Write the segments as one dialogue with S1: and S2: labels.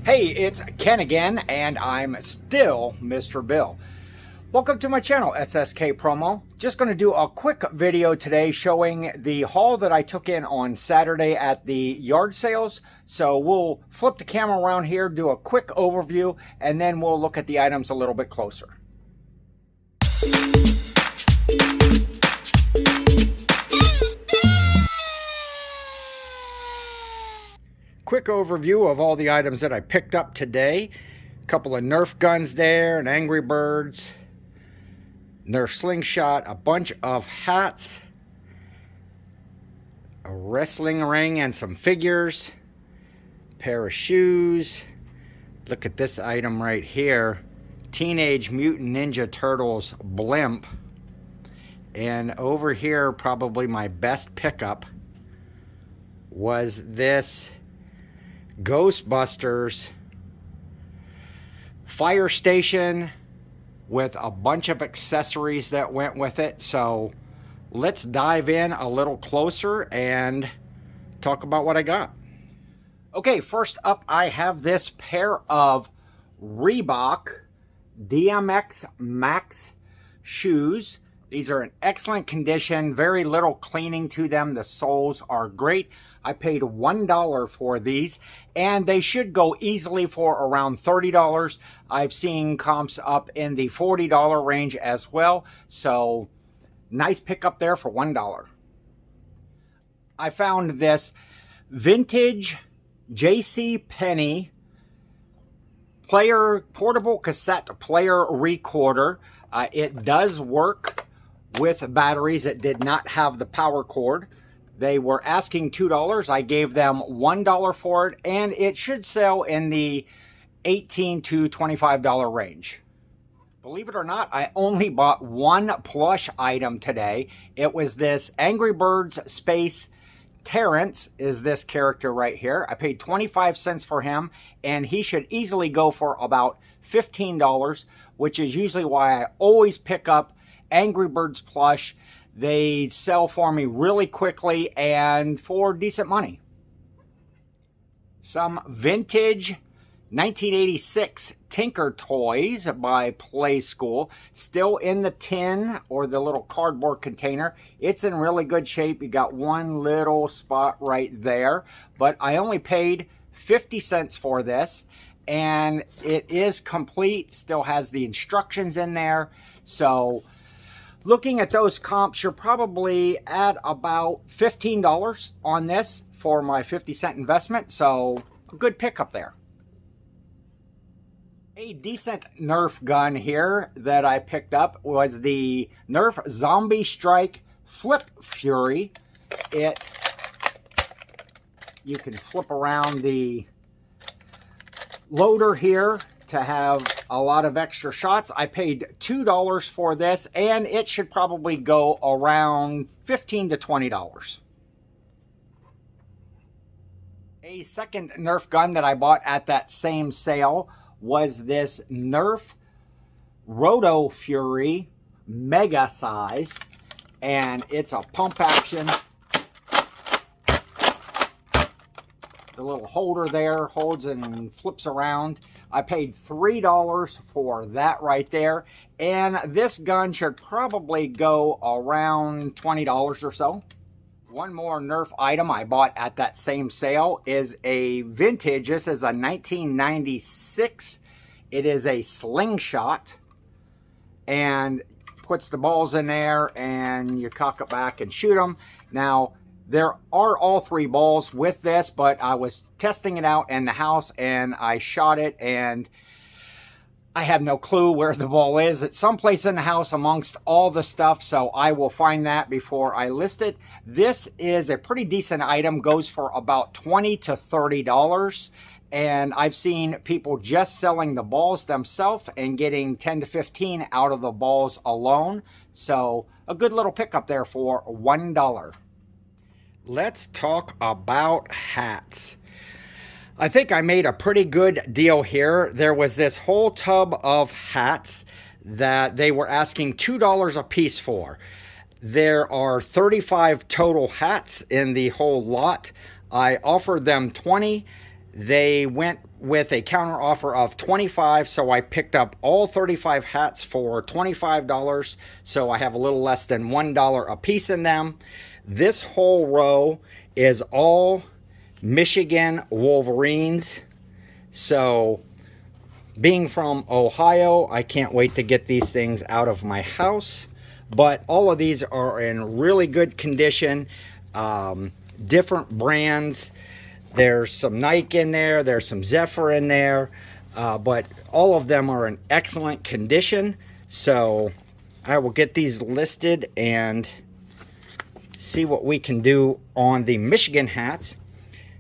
S1: Hey, it's Ken again, and I'm still Mr. Bill. Welcome to my channel, SSKPromo. Just going to do a quick video today showing the haul that I took in on Saturday at the yard sales. So we'll flip the camera around here, do a quick overview, and then we'll look at the items a little bit closer. Quick overview of all the items that I picked up today. A couple of Nerf guns there, an Angry Birds, Nerf slingshot, a bunch of hats, a wrestling ring and some figures, pair of shoes. Look at this item right here, Teenage Mutant Ninja Turtles blimp. And over here, probably my best pickup was this Ghostbusters fire station with a bunch of accessories that went with it. So let's dive in a little closer and talk about what I got. Okay, first up I have this pair of Reebok DMX Max shoes. These are in excellent condition, very little cleaning to them. The soles are great. I paid $1 for these, and they should go easily for around $30. I've seen comps up in the $40 range as well, so nice pickup there for $1. I found this vintage JCPenney portable cassette player recorder. It does work with batteries. It did not have the power cord. They were asking $2. I gave them $1 for it, and it should sell in the $18 to $25 range. Believe it or not, I only bought one plush item today. It was this Angry Birds Space Terrence is this character right here. I paid 25 cents for him, and he should easily go for about $15, which is usually why I always pick up Angry Birds plush. They sell for me really quickly and for decent money. Some vintage 1986 Tinker Toys by Play School, still in the tin or the little cardboard container. It's in really good shape. You got one little spot right there, but I only paid 50 cents for this, and it is complete. Still has the instructions in there. So looking at those comps, you're probably at about $15 on this for my 50-cent investment, so a good pickup there. A decent Nerf gun here that I picked up was the Nerf Zombie Strike Flip Fury. You can flip around the loader here to have a lot of extra shots. I paid $2 for this, and it should probably go around $15 to $20. A second Nerf gun that I bought at that same sale was this Nerf Roto Fury Mega Size, and it's a pump action. The little holder there holds and flips around. I paid $3 for that right there, and this gun should probably go around $20 or so. One more Nerf item I bought at that same sale is a vintage. This is a 1996. It is a slingshot, and puts the balls in there, and you cock it back and shoot them. Now, there are all three balls with this, but I was testing it out in the house, and I shot it, and I have no clue where the ball is. It's someplace in the house amongst all the stuff, so I will find that before I list it. This is a pretty decent item, goes for about $20 to $30, and I've seen people just selling the balls themselves and getting 10 to 15 out of the balls alone. So a good little pickup there for $1. Let's talk about hats. I think I made a pretty good deal here. There was this whole tub of hats that they were asking $2 a piece for. There are 35 total hats in the whole lot. I offered them 20 They went with a counter offer of $25, so I picked up all 35 hats for $25, so I have a little less than $1 a piece in them. This whole row is all Michigan Wolverines, so being from Ohio, I can't wait to get these things out of my house. But all of these are in really good condition, different brands. There's some Nike in there, there's some Zephyr in there, but all of them are in excellent condition. So I will get these listed and see what we can do on the Michigan hats.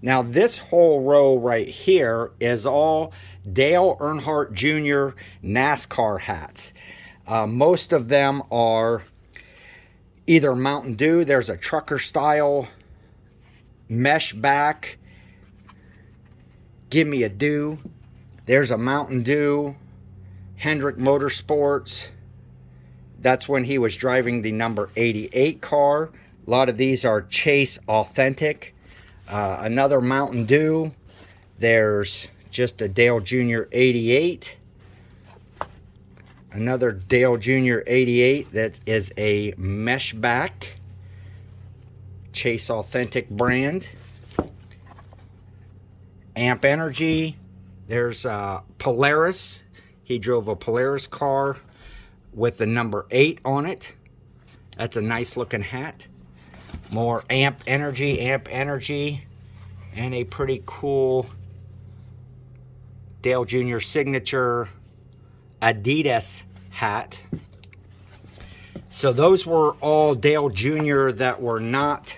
S1: Now this whole row right here is all Dale Earnhardt Jr. NASCAR hats. Most of them are either Mountain Dew. There's a trucker style mesh back. Give me a Dew. There's a Mountain Dew. Hendrick Motorsports. That's when he was driving the number 88 car. A lot of these are Chase Authentic. Another Mountain Dew. There's just a Dale Jr. 88. Another Dale Jr. 88 that is a mesh back. Chase Authentic brand. Amp Energy. There's Polaris. He drove a Polaris car with the number 8 on it. That's a nice looking hat. More Amp Energy, and a pretty cool Dale Jr. signature Adidas hat. So those were all Dale Jr. that were not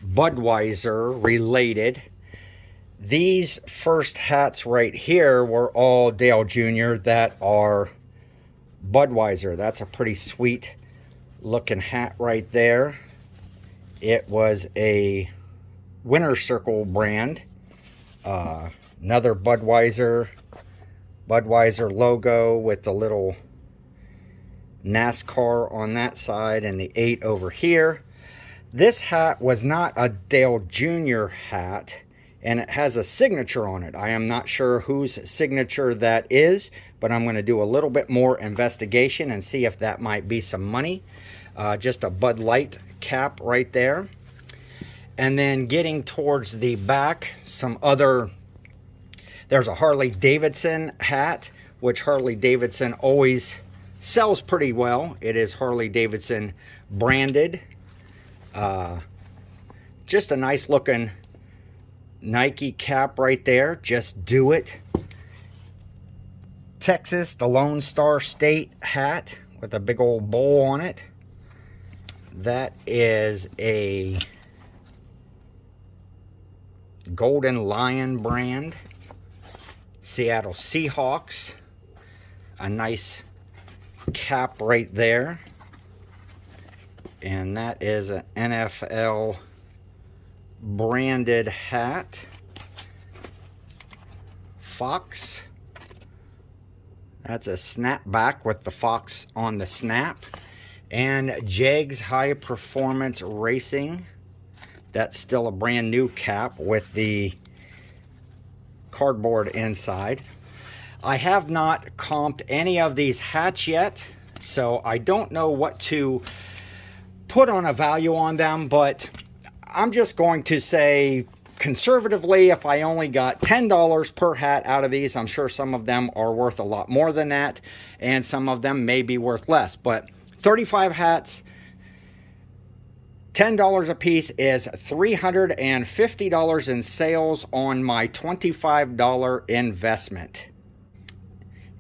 S1: Budweiser related. These first hats right here were all Dale Jr. that are Budweiser. That's a pretty sweet looking hat right there. It was a Winter Circle brand. Another Budweiser logo with the little NASCAR on that side and the 8 over here. This hat was not a Dale Jr. hat, and it has a signature on it. I am not sure whose signature that is, but I'm going to do a little bit more investigation and see if that might be some money. Just a Bud Light cap right there. And then getting towards the back, there's a Harley Davidson hat, which Harley Davidson always sells pretty well. It is Harley Davidson branded. Just a nice looking Nike cap right there. Just do it. Texas, the Lone Star State hat with a big old bowl on it. That is a Golden Lion brand. Seattle Seahawks. A nice cap right there. And that is an NFL branded hat. Fox. That's a snapback with the fox on the snap. And Jegs High Performance Racing. That's still a brand new cap with the cardboard inside. I have not comped any of these hats yet, so I don't know what to put on a value on them, but I'm just going to say conservatively, if I only got $10 per hat out of these, I'm sure some of them are worth a lot more than that, and some of them may be worth less. But 35 hats, $10 a piece is $350 in sales on my $25 investment.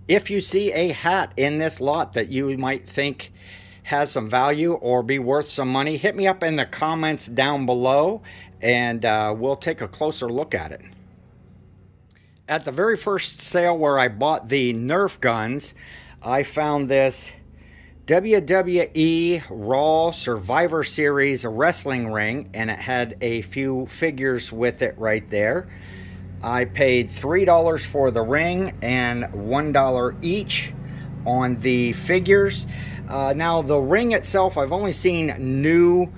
S1: If you see a hat in this lot that you might think has some value or be worth some money, hit me up in the comments down below and we'll take a closer look at it. At the very first sale where I bought the Nerf guns, I found this WWE Raw Survivor Series wrestling ring, and it had a few figures with it right there. I paid $3 for the ring and $1 each on the figures. Now the ring itself, I've only seen new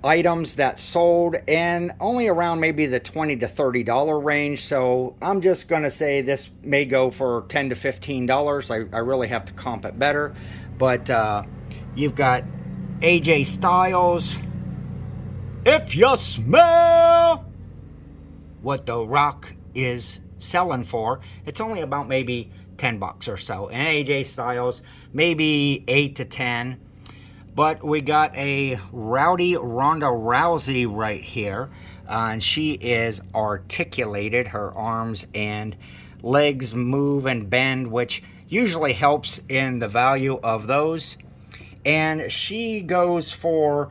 S1: items that sold, and only around maybe the $20 to $30 range. So I'm just gonna say this may go for $10 to $15. I really have to comp it better. But you've got AJ Styles. If you smell what The Rock is selling for, it's only about maybe 10 bucks or so. And AJ Styles, maybe 8 to 10. But we got a rowdy Ronda Rousey right here. And she is articulated. Her arms and legs move and bend, which usually helps in the value of those. And she goes for,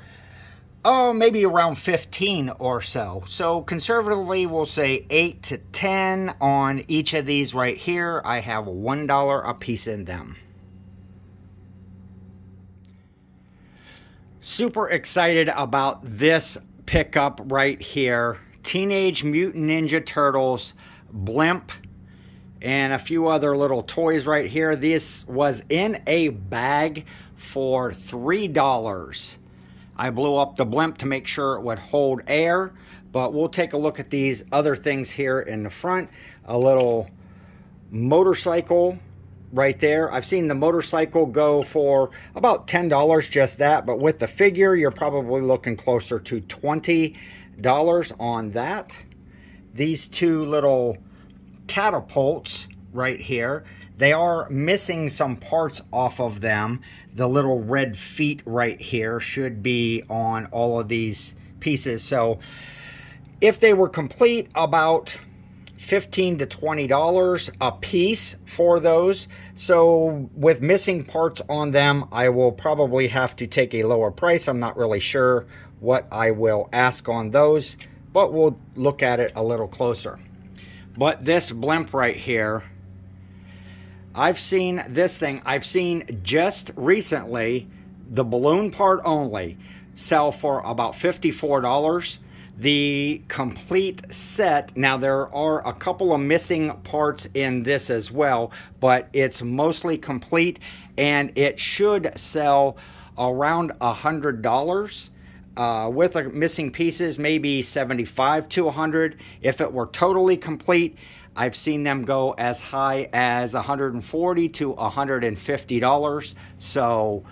S1: oh, maybe around 15 or so. So conservatively, we'll say 8 to 10 on each of these right here. I have $1 a piece in them. Super excited about this pickup right here. Teenage Mutant Ninja Turtles blimp and a few other little toys right here. This was in a bag for $3. I blew up the blimp to make sure it would hold air, but we'll take a look at these other things here in the front. A little motorcycle right there. I've seen the motorcycle go for about $10, just that, but with the figure, you're probably looking closer to $20 on that. These two little catapults right here, they are missing some parts off of them. The little red feet right here should be on all of these pieces. So if they were complete, about $15 to $20 a piece for those. So with missing parts on them, I will probably have to take a lower price. I'm not really sure what I will ask on those, but we'll look at it a little closer. But this blimp right here, I've seen this thing, I've seen just recently, the balloon part only, sell for about $54. The complete set, now there are a couple of missing parts in this as well, but it's mostly complete, and it should sell around $100. With the missing pieces, maybe $75 to $100. If it were totally complete, I've seen them go as high as $140 to $150. So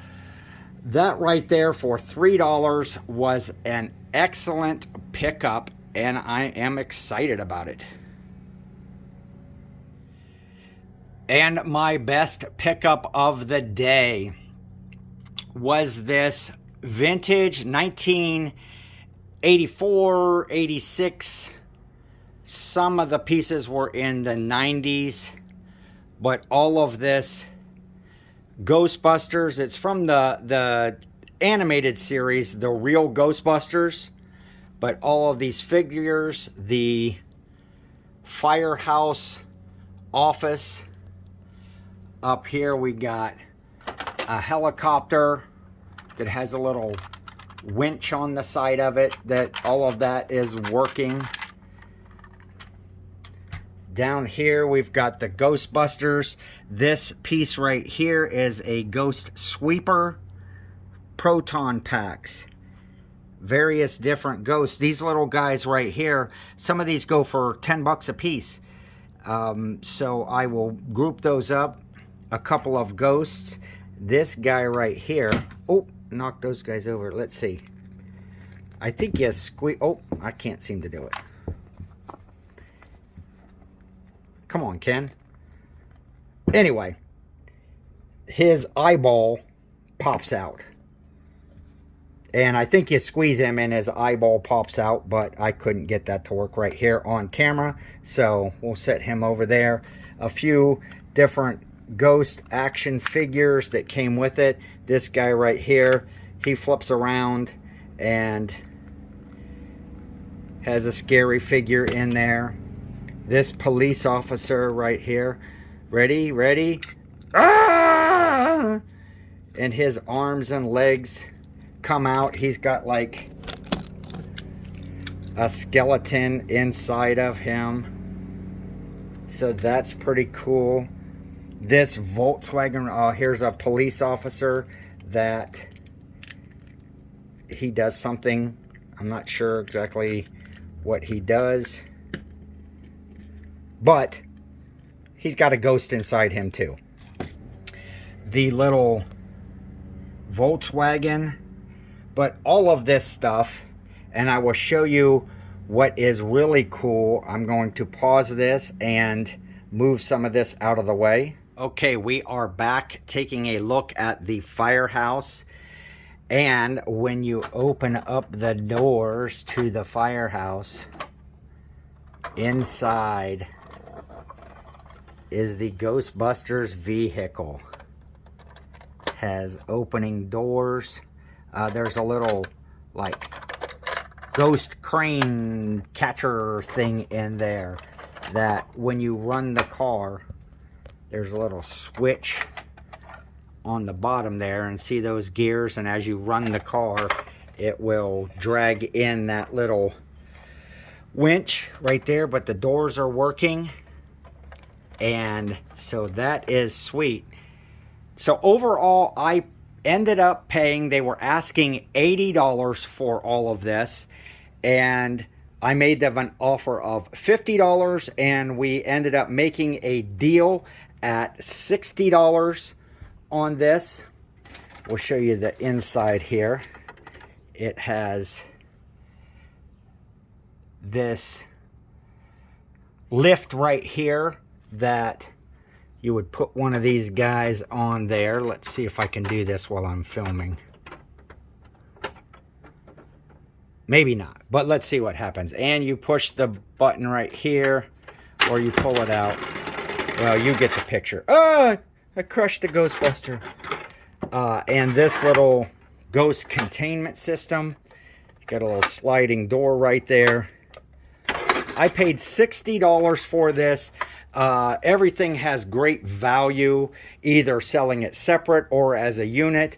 S1: that right there for $3 was an excellent pickup, and I am excited about it. And my best pickup of the day was this vintage 1984, 86. Some of the pieces were in the 90s, but all of this Ghostbusters, it's from the animated series, The Real Ghostbusters, but all of these figures, the firehouse office. Up here we got a helicopter that has a little winch on the side of it, that all of that is working. Down here we've got the Ghostbusters. This piece right here is a ghost sweeper. Proton packs. Various different ghosts. These little guys right here, some of these go for 10 bucks a piece. So I will group those up. A couple of ghosts. This guy right here. Oh, knock those guys over. Let's see. I think you squeeze. Oh, I can't seem to do it. Come on, Ken. Anyway, his eyeball pops out. And I think you squeeze him and his eyeball pops out, but I couldn't get that to work right here on camera. So we'll set him over there. A few different ghost action figures that came with it. This guy right here, he flips around and has a scary figure in there. This police officer right here. Ready? Ready? Ah! And his arms and legs come out. He's got like a skeleton inside of him. So that's pretty cool. This Volkswagen, here's a police officer that he does something I'm not sure exactly what he does, but he's got a ghost inside him too. The little Volkswagen, but all of this stuff, and I will show you what is really cool. I'm going to pause this and move some of this out of the way. Okay, we are back taking a look at the firehouse. And when you open up the doors to the firehouse, inside is the Ghostbusters vehicle. Has opening doors. There's a little like ghost crane catcher thing in there that when you run the car, there's a little switch on the bottom there, and see those gears, and as you run the car it will drag in that little winch right there, but the doors are working, and so that is sweet. So overall I ended up paying, they were asking $80 for all of this, and I made them an offer of $50, and we ended up making a deal at $60 on this. We'll show you the inside here. It has this lift right here that you would put one of these guys on there. Let's see if I can do this while I'm filming. Maybe not, but let's see what happens. And you push the button right here, or you pull it out. Well, you get the picture. Oh, I crushed the Ghostbuster. And this little ghost containment system. Got a little sliding door right there. I paid $60 for this. Everything has great value, either selling it separate or as a unit.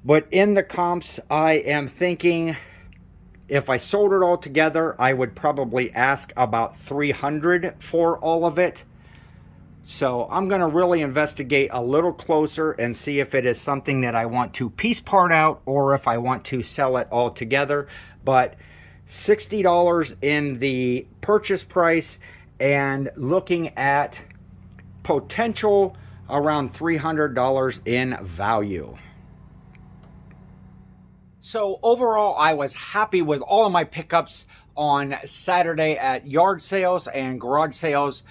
S1: But in the comps, I am thinking if I sold it all together, I would probably ask about $300 for all of it. So I'm going to really investigate a little closer and see if it is something that I want to piece part out or if I want to sell it all together. But $60 in the purchase price, and looking at potential around $300 in value. So overall, I was happy with all of my pickups on Saturday at yard sales and garage sales.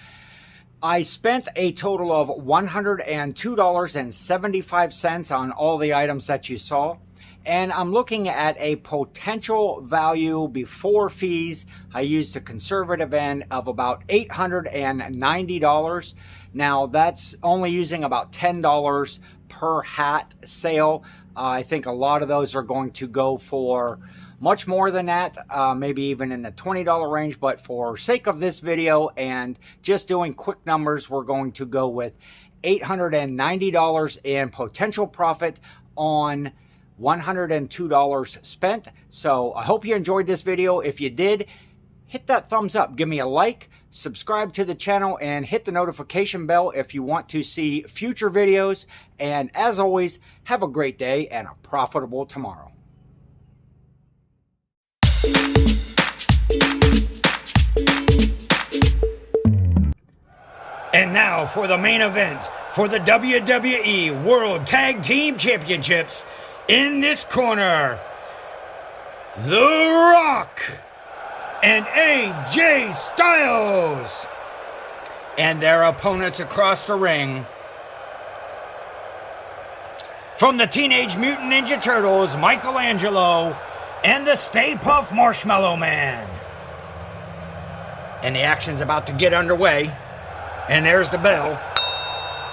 S1: I spent a total of $102.75 on all the items that you saw. And I'm looking at a potential value before fees. I used a conservative end of about $890. Now that's only using about $10 per hat sale. I think a lot of those are going to go for much more than that, maybe even in the $20 range. But for sake of this video and just doing quick numbers, we're going to go with $890 in potential profit on $102 spent. So I hope you enjoyed this video. If you did, hit that thumbs up, give me a like, subscribe to the channel, and hit the notification bell if you want to see future videos. And as always, have a great day and a profitable tomorrow. And now for the main event for the WWE World Tag Team Championships. In this corner, The Rock and AJ Styles, and their opponents across the ring. From the Teenage Mutant Ninja Turtles, Michelangelo and the Stay Puft Marshmallow Man. And the action's about to get underway, and there's the bell.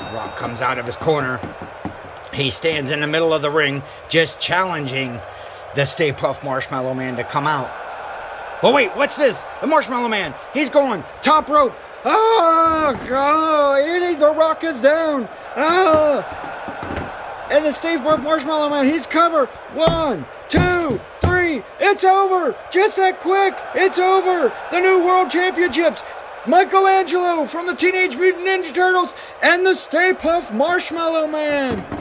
S1: The Rock comes out of his corner. He stands in the middle of the ring, just challenging the Stay Puft Marshmallow Man to come out. Oh wait, what's this? The Marshmallow Man, he's going top rope. Oh, the Rock is down. And the Stay Puft Marshmallow Man, he's covered. 1, 2, 3, it's over. Just that quick, it's over. The new World Championships. Michelangelo from the Teenage Mutant Ninja Turtles and the Stay Puft Marshmallow Man.